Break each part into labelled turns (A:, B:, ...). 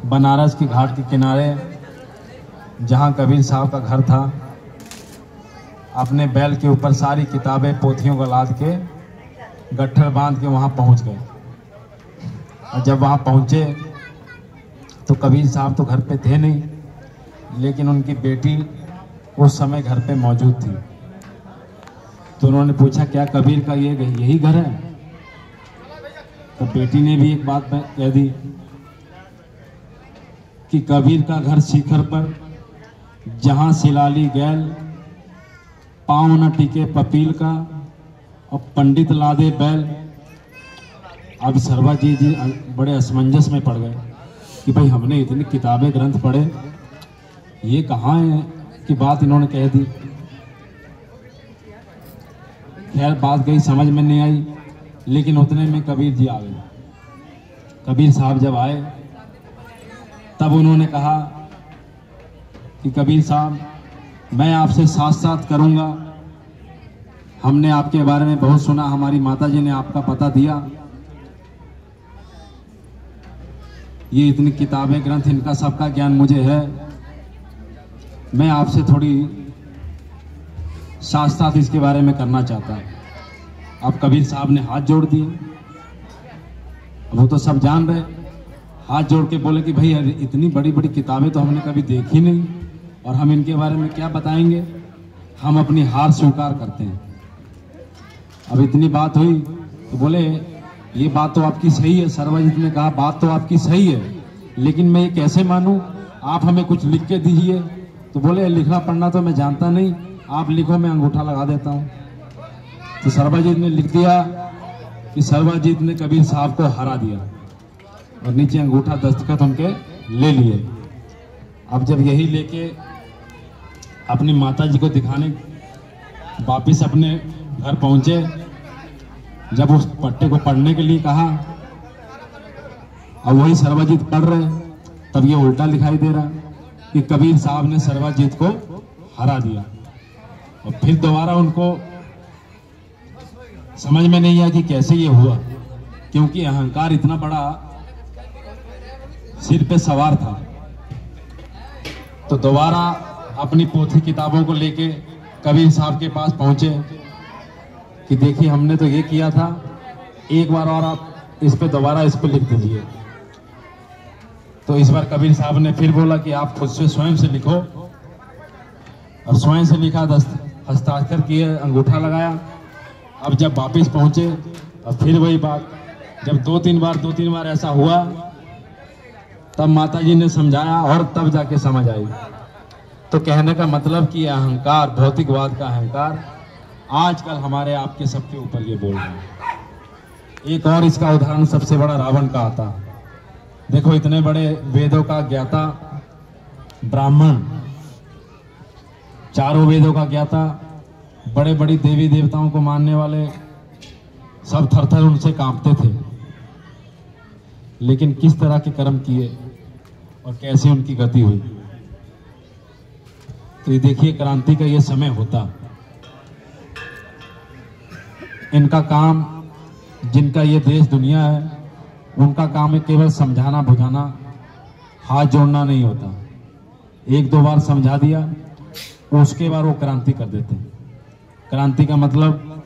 A: बनारस की घाट के किनारे जहाँ कबीर साहब का घर था, अपने बैल के ऊपर सारी किताबें पोथियों को लाद के गट्ठर बांध के वहाँ पहुँच गए। और जब वहाँ पहुँचे तो कबीर साहब तो घर पे थे नहीं, लेकिन उनकी बेटी उस समय घर पे मौजूद थी। तो उन्होंने पूछा, क्या कबीर का यही घर है? तो बेटी ने भी एक बात कह दी कि कबीर का घर शिखर पर, जहां सिलाली गैल, पांव न टिके पपील का, और पंडित लादे बैल। अब सर्वा जी बड़े असमंजस में पड़ गए कि भाई हमने इतनी किताबें ग्रंथ पढ़े, ये कहाँ है कि बात इन्होंने कह दी। खैर बात गई, समझ में नहीं आई, लेकिन उतने में कबीर जी आ गए। कबीर साहब जब आए तब उन्होंने कहा कि कबीर साहब, मैं आपसे साथ साथ करूंगा, हमने आपके बारे में बहुत सुना, हमारी माता जी ने आपका पता दिया, ये इतनी किताबें ग्रंथ इनका सबका ज्ञान मुझे है, मैं आपसे थोड़ी साथ साथ इसके बारे में करना चाहता हूं। अब कबीर साहब ने हाथ जोड़ दिए। वो तो सब जान रहे, हाथ जोड़ के बोले कि भाई इतनी बड़ी बड़ी किताबें तो हमने कभी देखी नहीं, और हम इनके बारे में क्या बताएंगे, हम अपनी हार स्वीकार करते हैं। अब इतनी बात हुई तो बोले, ये बात तो आपकी सही है। सर्वजित ने कहा, बात तो आपकी सही है, लेकिन मैं ये कैसे मानूं, आप हमें कुछ लिख के दीजिए। तो बोले, लिखना पढ़ना तो मैं जानता नहीं, आप लिखो, मैं अंगूठा लगा देता हूं। तो सर्वजित ने लिख दिया कि सर्वजित ने कबीर साहब को हरा दिया, और नीचे अंगूठा दस्तखत उनके ले लिए। अब जब यही लेके अपनी माता जी को दिखाने वापिस अपने घर पहुंचे, जब उस पट्टे को पढ़ने के लिए कहा, अब वही सर्वजित पढ़ रहे, तब ये उल्टा दिखाई दे रहा कि कबीर साहब ने सर्वजित को हरा दिया। और फिर दोबारा उनको समझ में नहीं आया कि कैसे ये हुआ, क्योंकि अहंकार इतना बड़ा सिर पे सवार था। तो दोबारा अपनी पोथी किताबों को लेके कबीर साहब के पास पहुंचे कि देखिए, हमने तो ये किया था, एक बार और आप इस पे दोबारा इस पे लिख दीजिए। तो इस बार कबीर साहब ने फिर बोला कि आप खुद से स्वयं से लिखो, और स्वयं से लिखा, हस्ताक्षर किए, अंगूठा लगाया। अब जब वापिस पहुंचे, अब फिर वही बात, जब दो तीन बार ऐसा हुआ, तब माता जी ने समझाया और तब जाके समझ आई। तो कहने का मतलब कि अहंकार, भौतिकवाद का अहंकार आजकल हमारे आपके सबके ऊपर ये बोल रहे हैं। एक और इसका उदाहरण सबसे बड़ा रावण का आता। देखो, इतने बड़े वेदों का ज्ञाता ब्राह्मण, चारों वेदों का ज्ञाता, बड़े बड़ी देवी देवताओं को मानने वाले, सब थर-थर उनसे कांपते थे। लेकिन किस तरह के कर्म किए और कैसे उनकी गति हुई। तो ये देखिए, क्रांति का ये समय होता, इनका काम, जिनका ये देश दुनिया है, उनका काम है केवल समझाना बुझाना, हाथ जोड़ना नहीं होता। एक दो बार समझा दिया, उसके बाद वो क्रांति कर देते हैं। क्रांति का मतलब,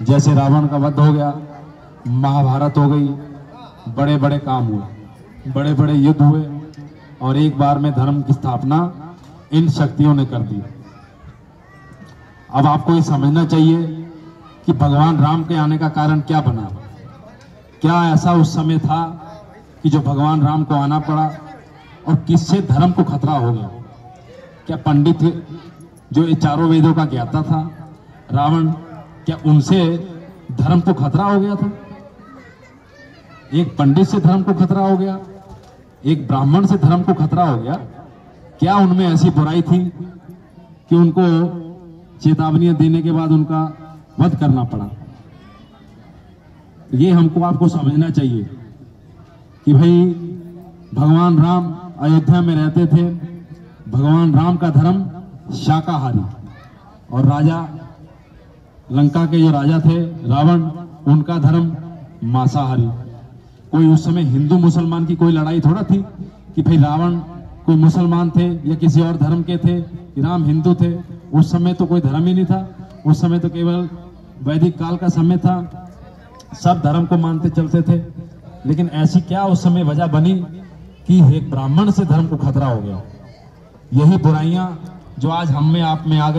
A: जैसे रावण का वध हो गया, महाभारत हो गई, बड़े बड़े काम हुए, बड़े बड़े युद्ध हुए, और एक बार में धर्म की स्थापना इन शक्तियों ने कर दी। अब आपको ये समझना चाहिए कि भगवान राम के आने का कारण क्या बना। क्या ऐसा उस समय था कि जो भगवान राम को आना पड़ा, और किससे धर्म को खतरा हो गया? क्या पंडित, जो ये चारों वेदों का ज्ञाता था, रावण, क्या उनसे धर्म को खतरा हो गया था? एक पंडित से धर्म को खतरा हो गया, एक ब्राह्मण से धर्म को खतरा हो गया? क्या उनमें ऐसी बुराई थी कि उनको चेतावनियां देने के बाद उनका वध करना पड़ा? ये हमको आपको समझना चाहिए कि भाई भगवान राम अयोध्या में रहते थे, भगवान राम का धर्म शाकाहारी, और राजा, लंका के जो राजा थे रावण, उनका धर्म मांसाहारी। कोई उस समय हिंदू मुसलमान की कोई लड़ाई थोड़ा थी कि भाई रावण कोई मुसलमान थे या किसी और धर्म के थे, कि राम हिंदू थे। उस समय तो कोई धर्म ही नहीं था, उस समय तो केवल वैदिक काल का समय था, सब धर्म को मानते चलते थे। लेकिन ऐसी क्या उस समय वजह बनी कि एक ब्राह्मण से धर्म को खतरा हो गया। यही बुराइयां जो आज हम में आप में आ गई।